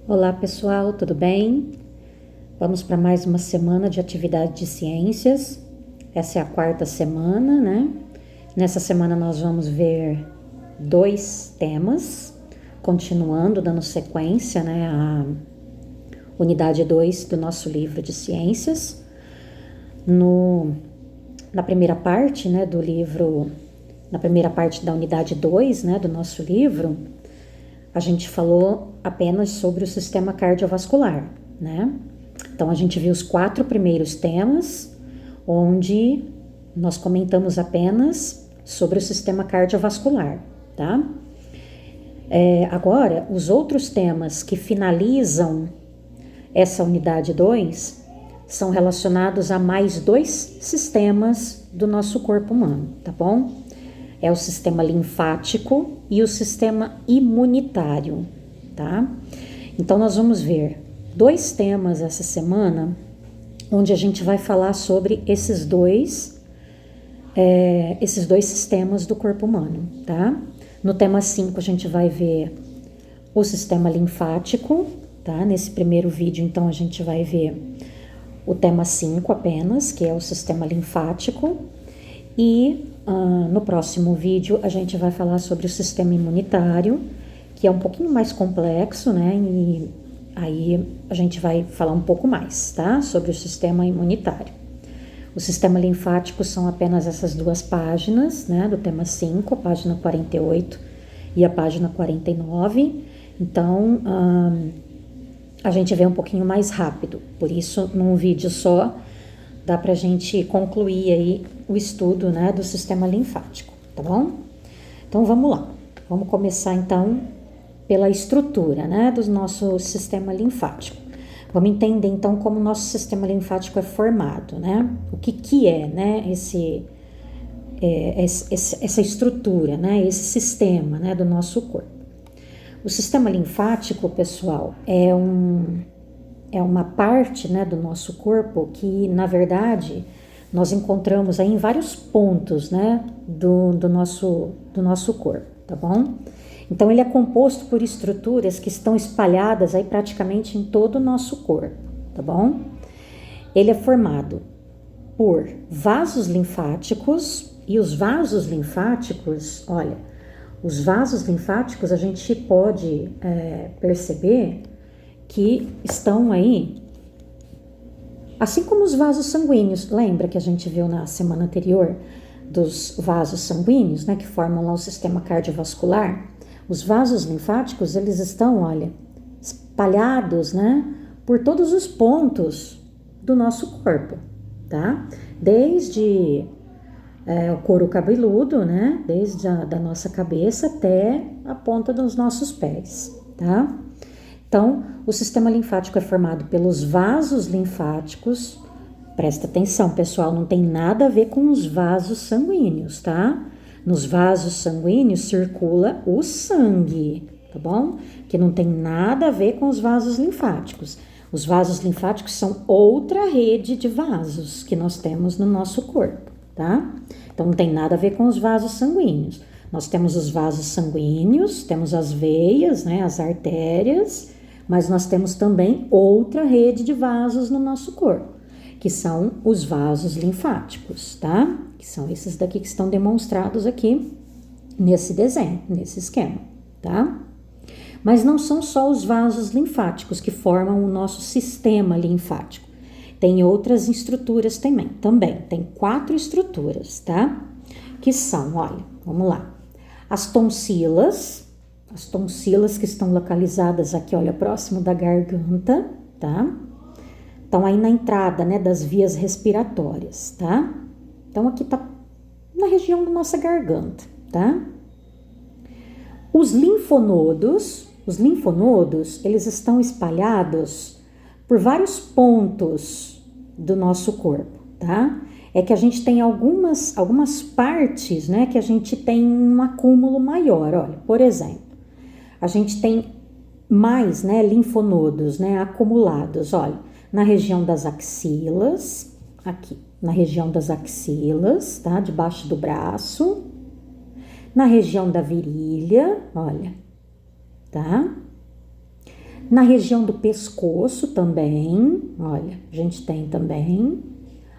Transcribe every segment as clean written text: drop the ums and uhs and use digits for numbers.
Olá pessoal, tudo bem? Vamos para mais uma semana de atividade de ciências. Essa é a quarta semana, né? Nessa semana nós vamos ver 2 temas, continuando, dando sequência, né? A unidade 2 do nosso livro de ciências. Na primeira parte, né, do livro, na primeira parte da unidade 2, né, do nosso livro, a gente falou apenas sobre o sistema cardiovascular, né? Então, a gente viu os 4 primeiros temas, onde nós comentamos apenas sobre o sistema cardiovascular, tá? Agora, os outros temas que finalizam essa unidade 2 são relacionados a mais 2 sistemas do nosso corpo humano, tá bom? É o sistema linfático e o sistema imunitário, tá? Então, nós vamos ver 2 temas essa semana, onde a gente vai falar sobre esses dois sistemas do corpo humano, tá? No tema 5, a gente vai ver o sistema linfático, tá? Nesse primeiro vídeo, então, a gente vai ver o tema 5 apenas, que é o sistema linfático, e no próximo vídeo a gente vai falar sobre o sistema imunitário, que é um pouquinho mais complexo, né? E aí a gente vai falar um pouco mais, tá? Sobre o sistema imunitário. O sistema linfático são apenas essas 2 páginas, né? Do tema 5, a página 48 e a página 49. Então, a gente vê um pouquinho mais rápido. Por isso, num vídeo só, dá pra gente concluir aí o estudo, né, do sistema linfático, tá bom? Então, vamos lá. Vamos começar, então, pela estrutura, né, do nosso sistema linfático. Vamos entender, então, como o nosso sistema linfático é formado, né? O que é, né, essa estrutura, né, esse sistema, né, do nosso corpo. O sistema linfático, pessoal, é uma parte, né, do nosso corpo que, na verdade, nós encontramos aí em vários pontos, né, do nosso corpo, tá bom? Então, ele é composto por estruturas que estão espalhadas aí praticamente em todo o nosso corpo, tá bom? Ele é formado por vasos linfáticos, e os vasos linfáticos, olha, os vasos linfáticos a gente pode perceber que estão aí, assim como os vasos sanguíneos. Lembra que a gente viu na semana anterior dos vasos sanguíneos, né, que formam lá o sistema cardiovascular? Os vasos linfáticos, eles estão, olha, espalhados, né, por todos os pontos do nosso corpo, tá? Desde o couro cabeludo, né, desde da nossa cabeça até a ponta dos nossos pés, tá? Então, o sistema linfático é formado pelos vasos linfáticos. Presta atenção, pessoal, não tem nada a ver com os vasos sanguíneos, tá? Nos vasos sanguíneos circula o sangue, tá bom? Que não tem nada a ver com os vasos linfáticos. Os vasos linfáticos são outra rede de vasos que nós temos no nosso corpo, tá? Então, não tem nada a ver com os vasos sanguíneos. Nós temos os vasos sanguíneos, temos as veias, né, as artérias, mas nós temos também outra rede de vasos no nosso corpo, que são os vasos linfáticos, tá? Que são esses daqui que estão demonstrados aqui nesse desenho, nesse esquema, tá? Mas não são só os vasos linfáticos que formam o nosso sistema linfático. Tem outras estruturas também. Tem 4 estruturas, tá? Que são, olha, vamos lá. As tonsilas que estão localizadas aqui, olha, próximo da garganta, tá? Estão aí na entrada, né, das vias respiratórias, tá? Então, aqui tá na região da nossa garganta, tá? Os linfonodos, eles estão espalhados por vários pontos do nosso corpo, tá? É que a gente tem algumas partes, né, que a gente tem um acúmulo maior, olha, por exemplo, a gente tem mais, né, linfonodos, né, acumulados, olha, na região das axilas, aqui, na região das axilas, tá, debaixo do braço, na região da virilha, olha, tá, Na região do pescoço também, olha, a gente tem também.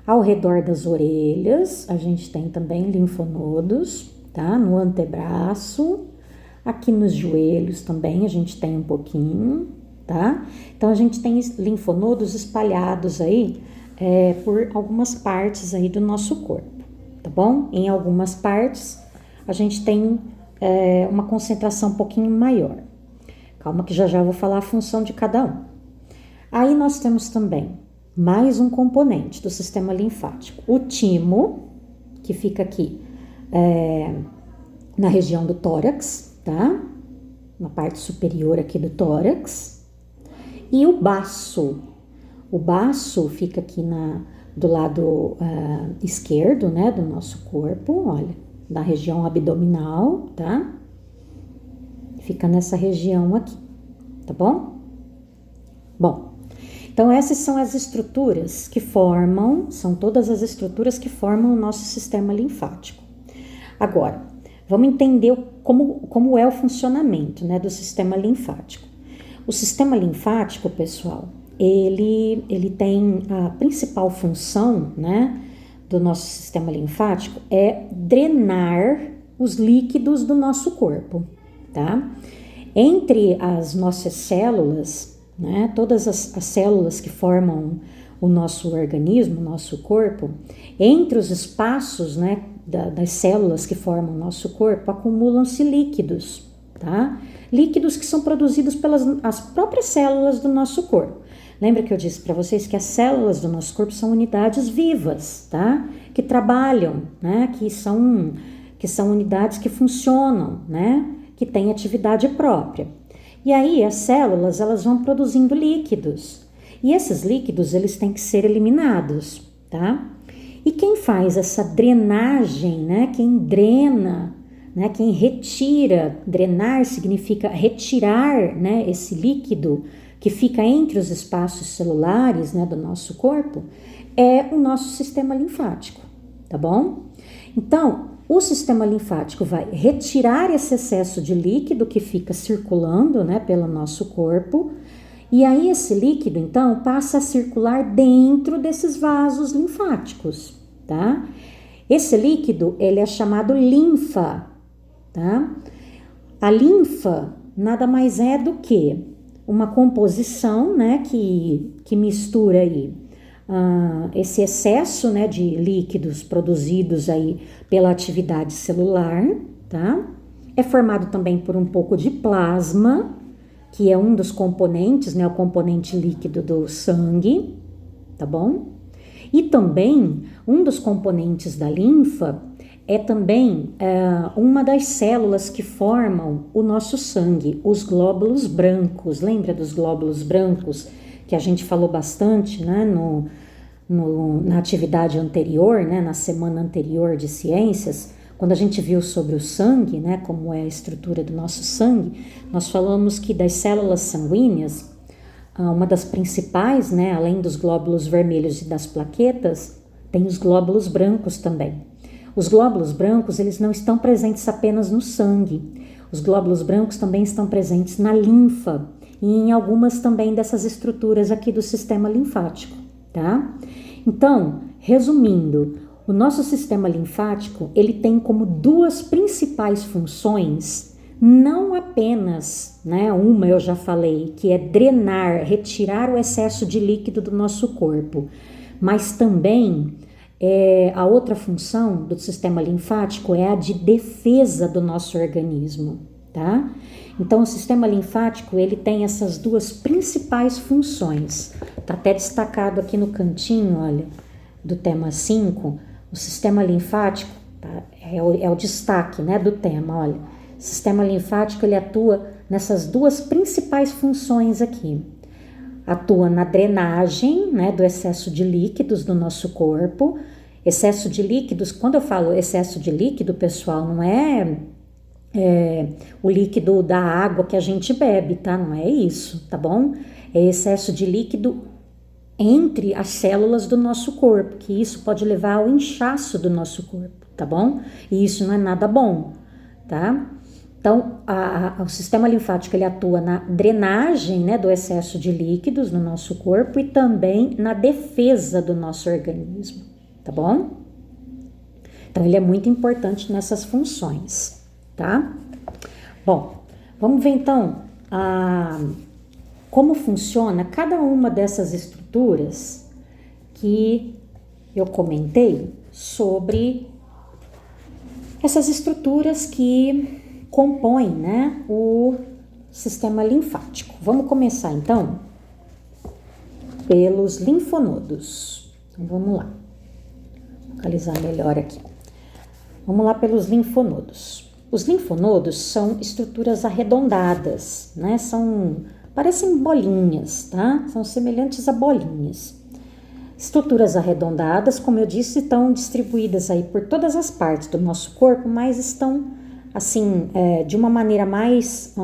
Ao redor das orelhas, a gente tem também linfonodos, tá? No antebraço, aqui nos joelhos também a gente tem um pouquinho, tá? Então a gente tem linfonodos espalhados aí por algumas partes aí do nosso corpo, tá bom? Em algumas partes a gente tem uma concentração um pouquinho maior. Calma que já vou falar a função de cada um. Aí nós temos também mais um componente do sistema linfático, o timo, que fica aqui na região do tórax, tá? Na parte superior aqui do tórax. E o baço. O baço fica aqui do lado esquerdo, né, do nosso corpo, olha, na região abdominal, tá? Fica nessa região aqui, tá bom? Bom, então essas são as estruturas que são todas as estruturas que formam o nosso sistema linfático. Agora, vamos entender como é o funcionamento, né, do sistema linfático. O sistema linfático, pessoal, ele tem a principal função, né, do nosso sistema linfático é drenar os líquidos do nosso corpo, tá? Entre as nossas células, né, todas as células que formam o nosso organismo, o nosso corpo, entre os espaços, né, das células que formam o nosso corpo, acumulam-se líquidos, tá? Líquidos que são produzidos pelas as próprias células do nosso corpo. Lembra que eu disse para vocês que as células do nosso corpo são unidades vivas, tá? Que trabalham, né? Que são unidades que funcionam, né? Que têm atividade própria. E aí as células, elas vão produzindo líquidos. E esses líquidos, eles têm que ser eliminados, tá? E quem faz essa drenagem, né? Quem drena, né? Quem retira, drenar significa retirar, né? Esse líquido que fica entre os espaços celulares, né, do nosso corpo, é o nosso sistema linfático, tá bom? Então, o sistema linfático vai retirar esse excesso de líquido que fica circulando, né, pelo nosso corpo, e aí esse líquido, então, passa a circular dentro desses vasos linfáticos, tá? Esse líquido, ele é chamado linfa, tá? A linfa nada mais é do que uma composição, né, que mistura aí esse excesso, né, de líquidos produzidos aí pela atividade celular, tá? É formado também por um pouco de plasma, que é um dos componentes, né, o componente líquido do sangue, tá bom? E também um dos componentes da linfa é também uma das células que formam o nosso sangue, os glóbulos brancos. Lembra dos glóbulos brancos que a gente falou bastante, né, na atividade anterior, né, na semana anterior de ciências, quando a gente viu sobre o sangue, né, como é a estrutura do nosso sangue, nós falamos que das células sanguíneas, uma das principais, né, além dos glóbulos vermelhos e das plaquetas, tem os glóbulos brancos também. Os glóbulos brancos, eles não estão presentes apenas no sangue. Os glóbulos brancos também estão presentes na linfa e em algumas também dessas estruturas aqui do sistema linfático, tá? Então, resumindo, o nosso sistema linfático, ele tem como duas principais funções, não apenas, né, uma eu já falei, que é drenar, retirar o excesso de líquido do nosso corpo, mas também a outra função do sistema linfático é a de defesa do nosso organismo, tá? Então, o sistema linfático, ele tem essas duas principais funções. Tá até destacado aqui no cantinho, olha, do tema 5, o sistema linfático, tá? É o destaque, né, do tema, olha. O sistema linfático, ele atua nessas duas principais funções aqui. Atua na drenagem, né, do excesso de líquidos do nosso corpo. Excesso de líquidos, quando eu falo excesso de líquido, pessoal, não é o líquido da água que a gente bebe, tá? Não é isso, tá bom? É excesso de líquido entre as células do nosso corpo, que isso pode levar ao inchaço do nosso corpo, tá bom? E isso não é nada bom, tá? Então, o sistema linfático ele atua na drenagem, né, do excesso de líquidos no nosso corpo e também na defesa do nosso organismo, tá bom? Então, ele é muito importante nessas funções, tá? Bom, vamos ver então como funciona cada uma dessas estruturas que eu comentei sobre essas estruturas que compõem, né, o sistema linfático. Vamos começar então pelos linfonodos. Então, vamos lá, localizar melhor aqui. Vamos lá pelos linfonodos. Os linfonodos são estruturas arredondadas, né? Parecem bolinhas, tá? São semelhantes a bolinhas. Estruturas arredondadas, como eu disse, estão distribuídas aí por todas as partes do nosso corpo, mas estão, assim, de uma maneira mais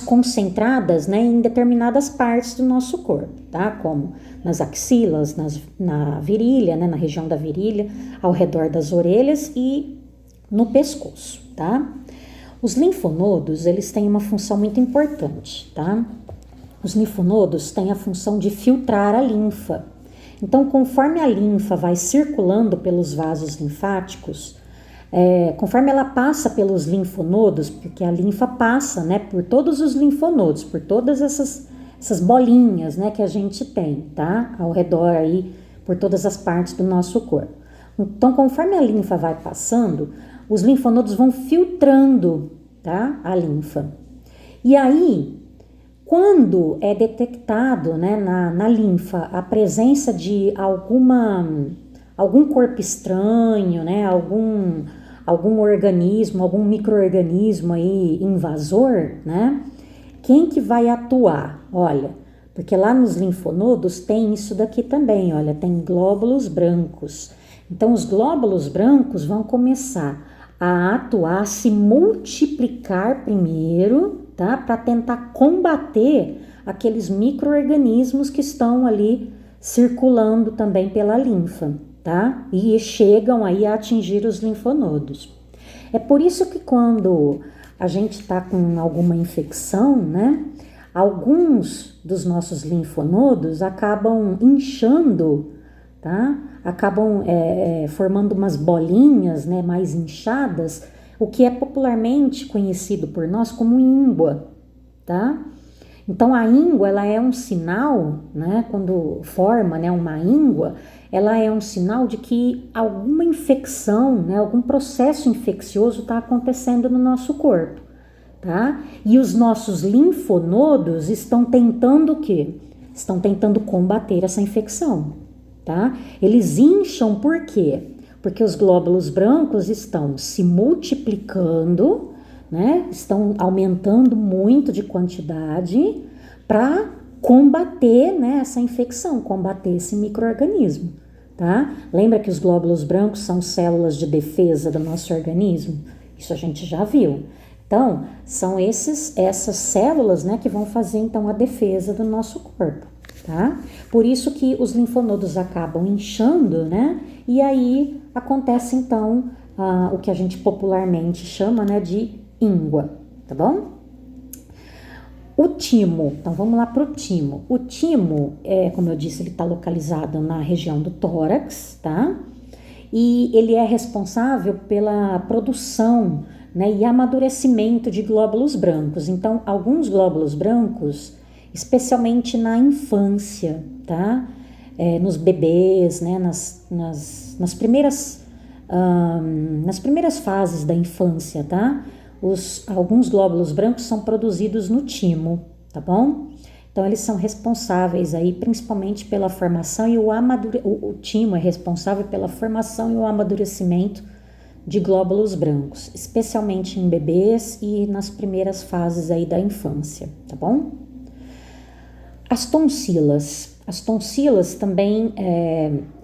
concentradas, né, em determinadas partes do nosso corpo, tá? Como nas axilas, na virilha, né, na região da virilha, ao redor das orelhas e no pescoço, tá? Os linfonodos, eles têm uma função muito importante, tá? Os linfonodos têm a função de filtrar a linfa. Então, conforme a linfa vai circulando pelos vasos linfáticos, conforme ela passa pelos linfonodos, porque a linfa passa, né, por todos os linfonodos, por todas essas bolinhas, né, que a gente tem, tá? Ao redor aí, por todas as partes do nosso corpo. Então, conforme a linfa vai passando, os linfonodos vão filtrando, tá, a linfa. E aí, quando é detectado, né, na linfa a presença de algum corpo estranho, né, algum organismo, algum micro-organismo aí invasor, né, quem que vai atuar? Olha, porque lá nos linfonodos tem isso daqui também, olha, tem glóbulos brancos. Então, os glóbulos brancos vão começar a atuar, se multiplicar primeiro, tá? Para tentar combater aqueles micro-organismos que estão ali circulando também pela linfa, tá? E chegam aí a atingir os linfonodos. É por isso que quando a gente está com alguma infecção, né? Alguns dos nossos linfonodos acabam inchando, tá? Acabam formando umas bolinhas, né, mais inchadas, o que é popularmente conhecido por nós como íngua, tá? Então a íngua, ela é um sinal, né, quando forma, né, uma íngua, ela é um sinal de que alguma infecção, né, algum processo infeccioso está acontecendo no nosso corpo, tá? E os nossos linfonodos estão tentando o quê? Estão tentando combater essa infecção, tá? Eles incham por quê? Porque os glóbulos brancos estão se multiplicando, né? Estão aumentando muito de quantidade para combater, né, essa infecção, combater esse micro-organismo, tá? Lembra que os glóbulos brancos são células de defesa do nosso organismo? Isso a gente já viu. Então, são essas células, né, que vão fazer então a defesa do nosso corpo, tá? Por isso que os linfonodos acabam inchando, né? E aí acontece então o que a gente popularmente chama, né, de íngua, tá bom? O timo, então vamos lá para o timo. O timo, como eu disse, ele está localizado na região do tórax, tá? E ele é responsável pela produção, né, e amadurecimento de glóbulos brancos. Então, alguns glóbulos brancos, especialmente na infância, tá? Nos bebês, né, nas primeiras fases da infância, tá? Alguns glóbulos brancos são produzidos no timo, tá bom? Então, eles são responsáveis aí principalmente pela formação e o timo é responsável pela formação e o amadurecimento de glóbulos brancos, especialmente em bebês e nas primeiras fases aí da infância, tá bom? As tonsilas também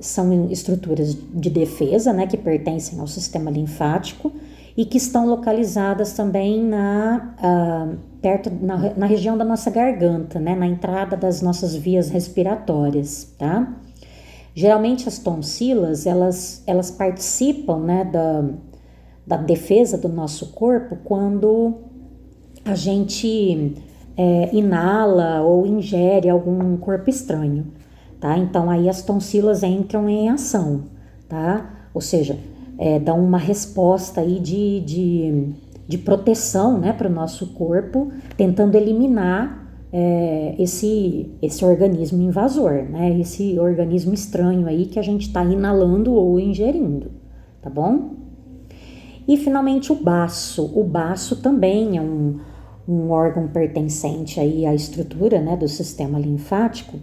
são estruturas de defesa, né, que pertencem ao sistema linfático e que estão localizadas também na região da nossa garganta, né, na entrada das nossas vias respiratórias, tá? Geralmente as tonsilas, elas participam, né, da defesa do nosso corpo quando a gente inala ou ingere algum corpo estranho, tá? Então aí as tonsilas entram em ação, tá? Ou seja, dão uma resposta aí de proteção, né, para o nosso corpo, tentando eliminar esse organismo invasor, né? Esse organismo estranho aí que a gente está inalando ou ingerindo, tá bom? E finalmente o baço. O baço também é um órgão pertencente aí à estrutura, né, do sistema linfático.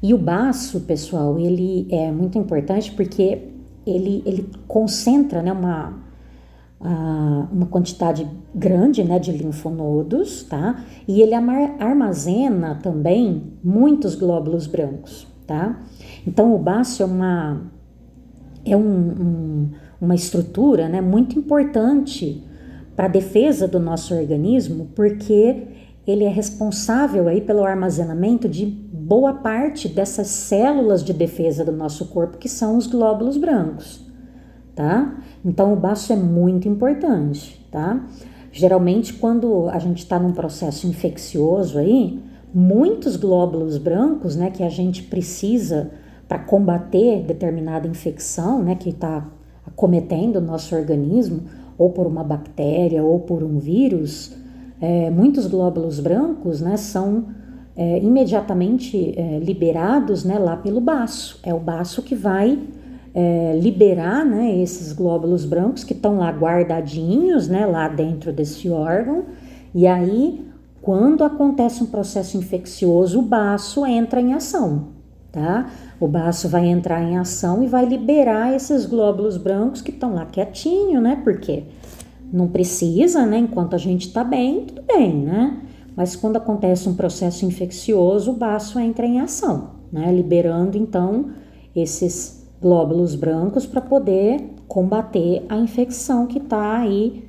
E o baço, pessoal, ele é muito importante porque ele concentra, né, uma quantidade grande, né, de linfonodos, tá? E ele armazena também muitos glóbulos brancos, tá? Então o baço é uma estrutura, né, muito importante para a defesa do nosso organismo, porque ele é responsável aí pelo armazenamento de boa parte dessas células de defesa do nosso corpo, que são os glóbulos brancos, tá? Então o baço é muito importante, tá? Geralmente quando a gente está num processo infeccioso aí, muitos glóbulos brancos, né, que a gente precisa para combater determinada infecção, né, que está acometendo o nosso organismo, ou por uma bactéria ou por um vírus, muitos glóbulos brancos, né, são imediatamente liberados, né, lá pelo baço. É o baço que vai liberar, né, esses glóbulos brancos que estão lá guardadinhos, né, lá dentro desse órgão. E aí, quando acontece um processo infeccioso, o baço entra em ação, tá? O baço vai entrar em ação e vai liberar esses glóbulos brancos que estão lá quietinho, né? Porque não precisa, né? Enquanto a gente tá bem, tudo bem, né? Mas quando acontece um processo infeccioso, o baço entra em ação, né? Liberando, então, esses glóbulos brancos para poder combater a infecção que tá aí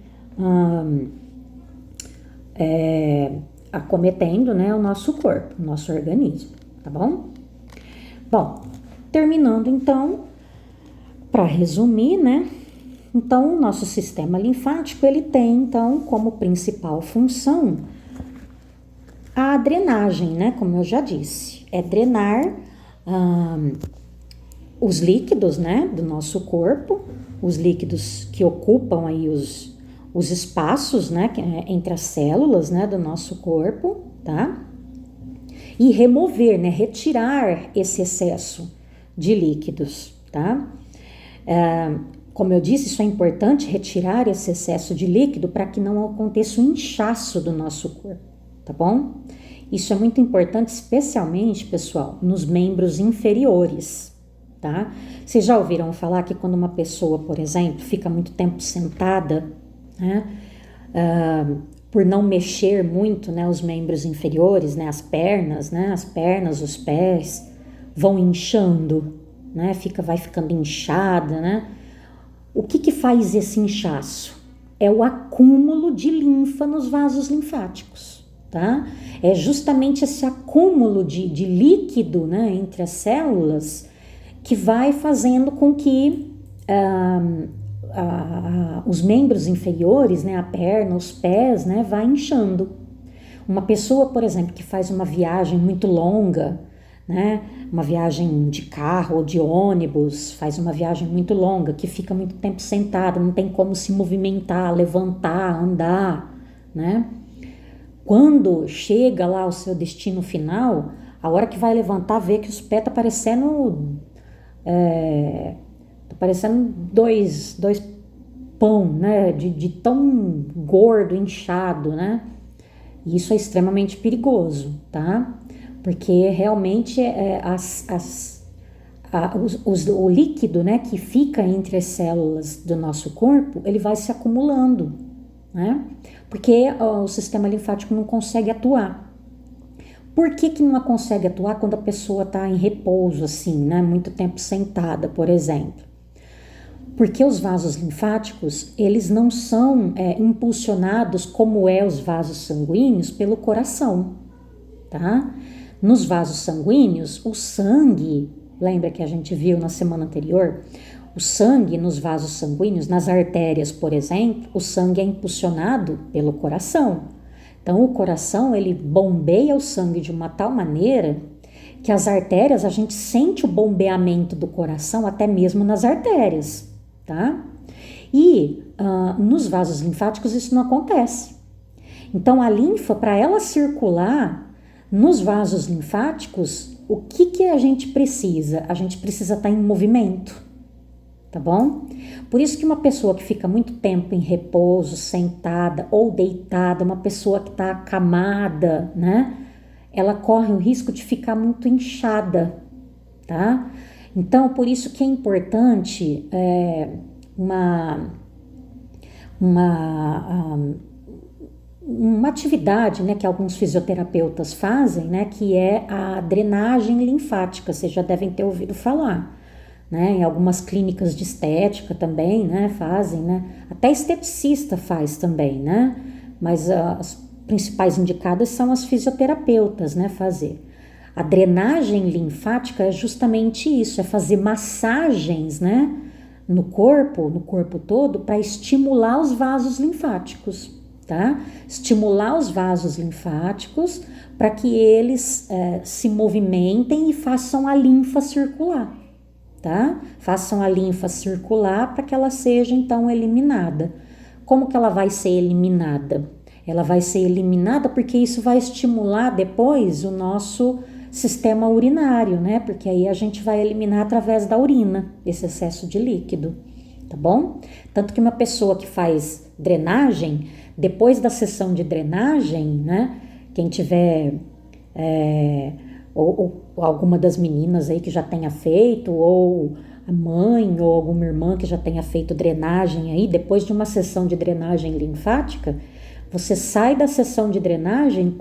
acometendo, né, o nosso corpo, o nosso organismo, tá bom? Bom, terminando então, para resumir, né? Então, o nosso sistema linfático, ele tem, então, como principal função a drenagem, né? Como eu já disse, é drenar os líquidos, né, do nosso corpo, os líquidos que ocupam aí os espaços, né, entre as células, né, do nosso corpo, tá? E remover, né, retirar esse excesso de líquidos, tá? Como eu disse, isso é importante, retirar esse excesso de líquido para que não aconteça um inchaço do nosso corpo, tá bom? Isso é muito importante, especialmente, pessoal, nos membros inferiores, tá? Vocês já ouviram falar que quando uma pessoa, por exemplo, fica muito tempo sentada, né, por não mexer muito, né, os membros inferiores, né, as pernas, os pés vão inchando, né, vai ficando inchada, né? O que faz esse inchaço? É o acúmulo de linfa nos vasos linfáticos, tá? É justamente esse acúmulo de líquido, né, entre as células que vai fazendo com que os membros inferiores, né, a perna, os pés, né, vai inchando. Uma pessoa, por exemplo, que faz uma viagem muito longa, né, uma viagem de carro ou de ônibus, faz uma viagem muito longa, que fica muito tempo sentada, não tem como se movimentar, levantar, andar, né? Quando chega lá ao seu destino final, a hora que vai levantar, vê que os pés tá parecendo dois pão, né? De tão gordo, inchado, né? E isso é extremamente perigoso, tá? Porque realmente o líquido, né, que fica entre as células do nosso corpo, ele vai se acumulando, né? Porque o sistema linfático não consegue atuar. Por que não consegue atuar quando a pessoa está em repouso, assim, né? Muito tempo sentada, por exemplo? Porque os vasos linfáticos, eles não são impulsionados como os vasos sanguíneos pelo coração, tá? Nos vasos sanguíneos, o sangue, lembra que a gente viu na semana anterior? O sangue nos vasos sanguíneos, nas artérias, por exemplo, o sangue é impulsionado pelo coração. Então, o coração, ele bombeia o sangue de uma tal maneira que as artérias, a gente sente o bombeamento do coração até mesmo nas artérias, tá? E nos vasos linfáticos isso não acontece. Então, a linfa, para ela circular nos vasos linfáticos, o que a gente precisa? A gente precisa estar em movimento, tá bom? Por isso que uma pessoa que fica muito tempo em repouso, sentada ou deitada, uma pessoa que está acamada, né? Ela corre o risco de ficar muito inchada, tá? Então, por isso que é importante uma atividade, né, que alguns fisioterapeutas fazem, né, que é a drenagem linfática, vocês já devem ter ouvido falar, né, em algumas clínicas de estética também, né, fazem, né, até esteticista faz também, né, mas as principais indicadas são as fisioterapeutas, né, fazer. A drenagem linfática é justamente isso, é fazer massagens, né, no corpo todo, para estimular os vasos linfáticos, tá? Estimular os vasos linfáticos para que eles se movimentem e façam a linfa circular, tá? Façam a linfa circular para que ela seja então eliminada. Como que ela vai ser eliminada? Ela vai ser eliminada porque isso vai estimular depois o nosso sistema urinário, né? Porque aí a gente vai eliminar através da urina esse excesso de líquido, tá bom? Tanto que uma pessoa que faz drenagem, depois da sessão de drenagem, né? Quem tiver, ou alguma das meninas aí que já tenha feito, ou a mãe ou alguma irmã que já tenha feito drenagem aí, depois de uma sessão de drenagem linfática, você sai da sessão de drenagem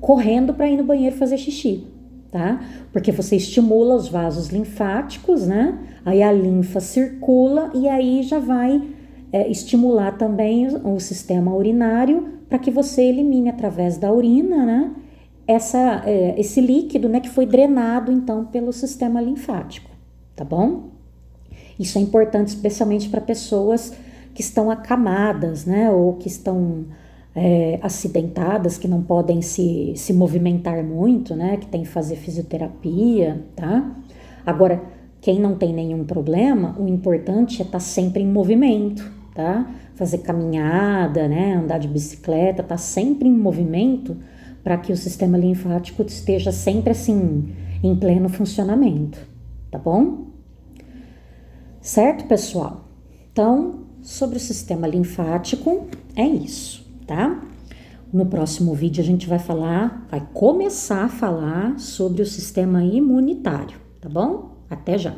correndo para ir no banheiro fazer xixi, tá? Porque você estimula os vasos linfáticos, né? Aí a linfa circula e aí já vai estimular também o sistema urinário para que você elimine através da urina, né? Esse líquido, né? Que foi drenado então pelo sistema linfático, tá bom? Isso é importante especialmente para pessoas que estão acamadas, né? Ou que estão acidentadas, que não podem se movimentar muito, né? Que tem que fazer fisioterapia, tá? Agora, quem não tem nenhum problema, o importante é estar sempre em movimento, tá? Fazer caminhada, né? Andar de bicicleta, estar sempre em movimento para que o sistema linfático esteja sempre assim, em pleno funcionamento, tá bom? Certo, pessoal? Então, sobre o sistema linfático, é isso, tá? No próximo vídeo a gente vai começar a falar sobre o sistema imunitário, tá bom? Até já!